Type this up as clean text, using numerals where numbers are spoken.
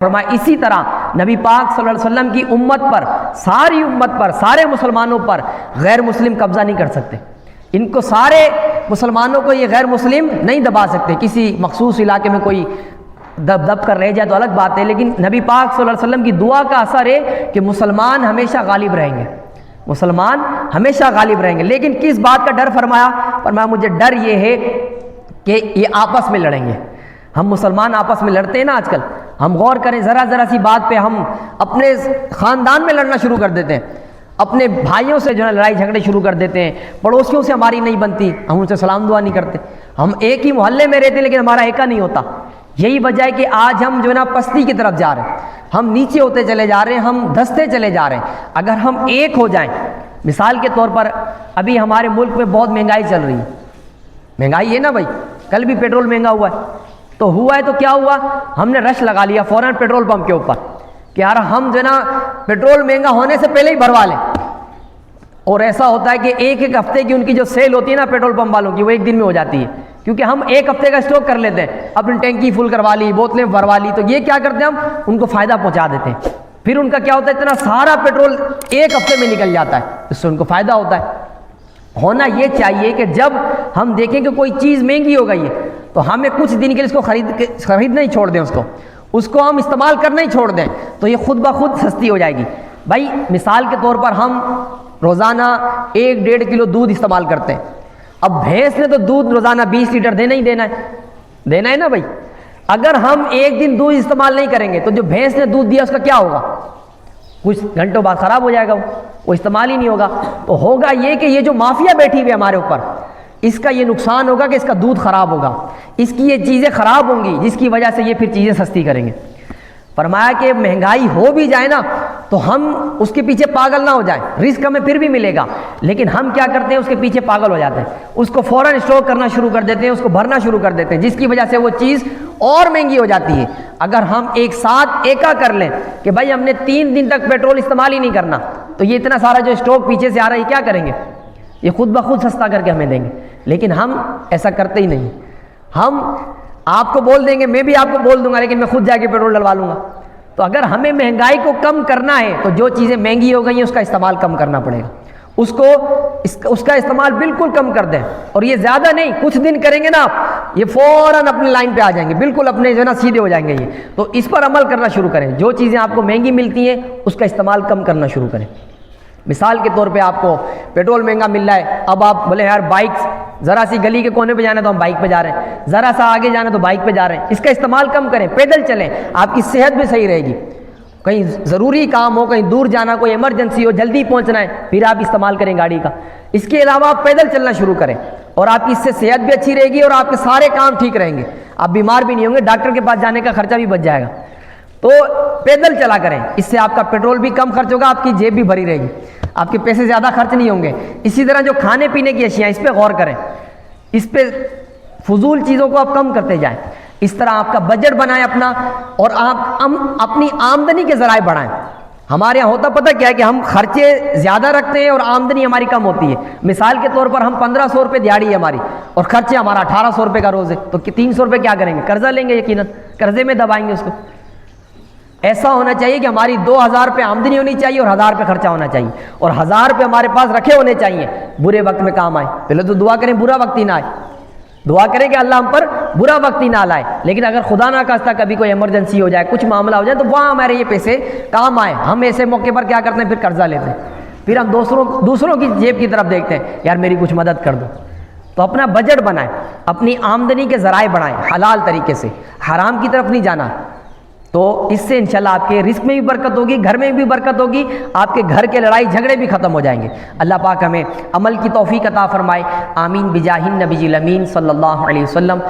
فرمایا اسی طرح نبی پاک صلی اللہ علیہ وسلم کی امت پر، ساری امت پر، سارے مسلمانوں پر غیر مسلم قبضہ نہیں کر سکتے. ان کو سارے مسلمانوں کو یہ غیر مسلم نہیں دبا سکتے. کسی مخصوص علاقے میں کوئی دب کر رہ جائے تو الگ بات ہے، لیکن نبی پاک صلی اللہ علیہ وسلم کی دعا کا اثر ہے کہ مسلمان ہمیشہ غالب رہیں گے، مسلمان ہمیشہ غالب رہیں گے. لیکن کس بات کا ڈر فرمایا؟ فرمایا مجھے ڈر یہ ہے کہ یہ آپس میں لڑیں گے. ہم مسلمان آپس میں لڑتے ہیں نا آج کل. ہم غور کریں، ذرا سی بات پہ ہم اپنے خاندان میں لڑنا شروع کر دیتے ہیں، اپنے بھائیوں سے جو ہے لڑائی جھگڑے شروع کر دیتے ہیں، پڑوسیوں سے ہماری نہیں بنتی، ہم ان سے سلام دعا نہیں کرتے. ہم ایک ہی محلے میں رہتے ہیں لیکن ہمارا ایکا نہیں ہوتا. یہی وجہ ہے کہ آج ہم جو ہے نا پستی کی طرف جا رہے ہیں، ہم نیچے ہوتے چلے جا رہے ہیں، ہم دھستے چلے جا رہے ہیں. اگر ہم ایک ہو جائیں، مثال کے طور پر ابھی ہمارے ملک میں بہت مہنگائی چل رہی ہے. مہنگائی ہے نا بھائی، کل بھی پیٹرول مہنگا ہوا ہے. تو ہوا ہے تو کیا ہوا؟ ہم نے رش لگا لیا فوراً پیٹرول پمپ کے اوپر کہ یار ہم جو ہے نا پیٹرول مہنگا ہونے سے پہلے ہی بھروا لیں. اور ایسا ہوتا ہے کہ ایک ہفتے کی ان کی جو سیل ہوتی ہے نا پیٹرول پمپ والوں کی، وہ ایک دن میں ہو جاتی ہے، کیونکہ ہم ایک ہفتے کا اسٹاک کر لیتے ہیں، اپنی ٹینکی فل کروا لی، بوتلیں بھروا لی. تو یہ کیا کرتے ہیں، ہم ان کو فائدہ پہنچا دیتے ہیں. پھر ان کا کیا ہوتا ہے، اتنا سارا پیٹرول ایک ہفتے میں نکل جاتا ہے، اس سے ان کو فائدہ ہوتا ہے. ہونا یہ چاہیے کہ جب ہم دیکھیں کہ کوئی چیز مہنگی ہو گئی ہے تو ہمیں کچھ دن کے لیے اس کو خریدنا ہی چھوڑ دیں، اس کو ہم استعمال کرنا ہی چھوڑ دیں، تو یہ خود بخود سستی ہو جائے گی. بھائی مثال کے طور پر ہم روزانہ 1-1.5 کلو دودھ استعمال کرتے ہیں. اب بھینس نے تو دودھ روزانہ 20 لیٹر دینا ہی دینا ہے نا بھائی. اگر ہم ایک دن دودھ استعمال نہیں کریں گے تو جو بھینس نے دودھ دیا اس کا کیا ہوگا؟ کچھ گھنٹوں بعد خراب ہو جائے گا، وہ استعمال ہی نہیں ہوگا. تو ہوگا یہ کہ یہ جو مافیا بیٹھی ہوئی ہے ہمارے اوپر، اس کا یہ نقصان ہوگا کہ اس کا دودھ خراب ہوگا، اس کی یہ چیزیں خراب ہوں گی، جس کی وجہ سے یہ پھر چیزیں سستی کریں گے. فرمایا کہ مہنگائی ہو بھی جائے نا تو ہم اس کے پیچھے پاگل نہ ہو جائیں. رزق ہمیں پھر بھی ملے گا، لیکن ہم کیا کرتے ہیں، اس کے پیچھے پاگل ہو جاتے ہیں، اس کو فوراً اسٹاک کرنا شروع کر دیتے ہیں، اس کو بھرنا شروع کر دیتے ہیں، جس کی وجہ سے وہ چیز اور مہنگی ہو جاتی ہے. اگر ہم ایک ساتھ ایکا کر لیں کہ بھائی ہم نے 3 دن تک پیٹرول استعمال ہی نہیں کرنا، تو یہ اتنا سارا جو اسٹاک پیچھے سے آ رہا ہے یہ کیا کریں گے؟ یہ خود بخود سستا کر کے ہمیں دیں گے. لیکن ہم ایسا کرتے ہی نہیں. ہم آپ کو بول دیں گے، میں بھی آپ کو بول دوں گا، لیکن میں خود جا کے پیٹرول ڈلوا لوں گا. تو اگر ہمیں مہنگائی کو کم کرنا ہے تو جو چیزیں مہنگی ہو گئی ہیں اس کا استعمال کم کرنا پڑے گا. اس کا استعمال بالکل کم کر دیں. اور یہ زیادہ نہیں، کچھ دن کریں گے نا آپ، یہ فوراً اپنی لائن پہ آ جائیں گے، بالکل اپنے جو ہے نا سیدھے ہو جائیں گے. یہ تو اس پر عمل کرنا شروع کریں. جو چیزیں آپ کو مہنگی ملتی ہیں اس کا استعمال کم کرنا شروع کریں. مثال کے طور پہ آپ کو پیٹرول مہنگا مل رہا ہے، اب آپ بولے یار بائک، ذرا سی گلی کے کونے پہ جانا تو ہم بائک پہ جا رہے ہیں، ذرا سا آگے جانا تو بائک پہ جا رہے ہیں. اس کا استعمال کم کریں، پیدل چلیں، آپ کی صحت بھی صحیح رہے گی. کہیں ضروری کام ہو، کہیں دور جانا، کوئی ایمرجنسی ہو، جلدی پہنچنا ہے، پھر آپ استعمال کریں گاڑی کا. اس کے علاوہ آپ پیدل چلنا شروع کریں، اور آپ کی اس سے صحت بھی اچھی رہے گی اور آپ کے سارے کام ٹھیک رہیں گے. آپ بیمار بھی نہیں ہوں گے، ڈاکٹر کے پاس جانے کا خرچہ بھی بچ جائے گا. تو پیدل چلا کریں، اس سے آپ کا پیٹرول بھی کم خرچ ہوگا، آپ کی جیب بھی بھری رہے گی، آپ کے پیسے زیادہ خرچ نہیں ہوں گے. اسی طرح جو کھانے پینے کی اشیاء، اس پہ غور کریں، اس پہ فضول چیزوں کو آپ کم کرتے جائیں. اس طرح آپ کا بجٹ بنائیں اپنا، اور آپ اپنی آمدنی کے ذرائع بڑھائیں. ہمارے یہاں ہوتا پتہ کیا ہے کہ ہم خرچے زیادہ رکھتے ہیں اور آمدنی ہماری کم ہوتی ہے. مثال کے طور پر ہم 1500 روپے دیہڑی ہے ہماری، اور خرچے ہمارا 1800 روپے کا روز ہے، تو 300 روپے کیا کریں گے؟ قرضہ لیں گے، یقیناً قرضے میں دبائیں گے اس کو. ایسا ہونا چاہیے کہ ہماری 2000 روپے آمدنی ہونی چاہیے اور 1000 روپے خرچہ ہونا چاہیے، اور 1000 روپے ہمارے پاس رکھے ہونے چاہیے، برے وقت میں کام آئے. پہلے تو دعا کریں برا وقت ہی نہ آئے، دعا کریں کہ اللہ ہم پر برا وقت ہی نہ لائے. لیکن اگر خدا نہ خواستہ کبھی کوئی ایمرجنسی ہو جائے، کچھ معاملہ ہو جائے، تو وہاں ہمارے یہ پیسے کام آئے. ہم ایسے موقع پر کیا کرتے ہیں؟ پھر قرضہ لیتے ہیں، پھر ہم دوسروں کی جیب کی طرف دیکھتے ہیں، یار میری کچھ مدد کر دو. تو اپنا بجٹ بنائیں، اپنی آمدنی کے ذرائع بڑھائیں حلال طریقے سے، حرام کی طرف نہیں جانا. تو اس سے انشاءاللہ آپ کے رزق میں بھی برکت ہوگی، گھر میں بھی برکت ہوگی، آپ کے گھر کے لڑائی جھگڑے بھی ختم ہو جائیں گے. اللہ پاک ہمیں عمل کی توفیق عطا فرمائے. آمین بجاہ النبی الامین صلی اللہ علیہ وسلم.